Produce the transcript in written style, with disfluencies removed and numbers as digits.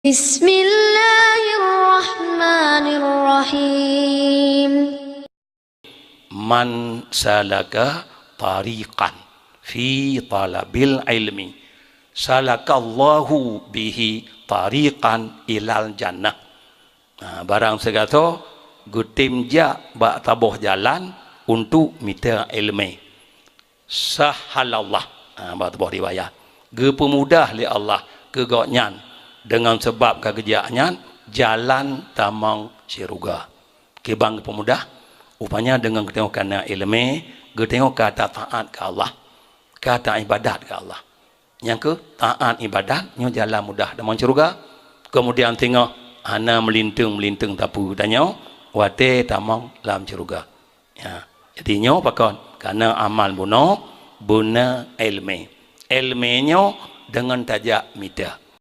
Bismillahirrahmanirrahim. Man salaka tariqan fi talabil ilmi salakallahu bihi tariqan ilal jannah. Barang segala gutim ja bak tabuh jalan untuk minta ilmu, sahalallah bak tabuh riwayat ge pemudah li Allah ke goknyan dengan sebab kekerjaannya jalan tamang syurga ke bang pemudah upanya dengan kita kena ilmu kita tengok kata taat ke Allah, kata ibadat ke Allah. Yang ke taat ibadat nyo jalan mudah tamang syurga. Kemudian tengok ana melintung tapu tanya wate tamang dalam syurga. Ya. Jadi nyo pakon karena amal buno ilmu. Ilmu nyo dengan tajak mita.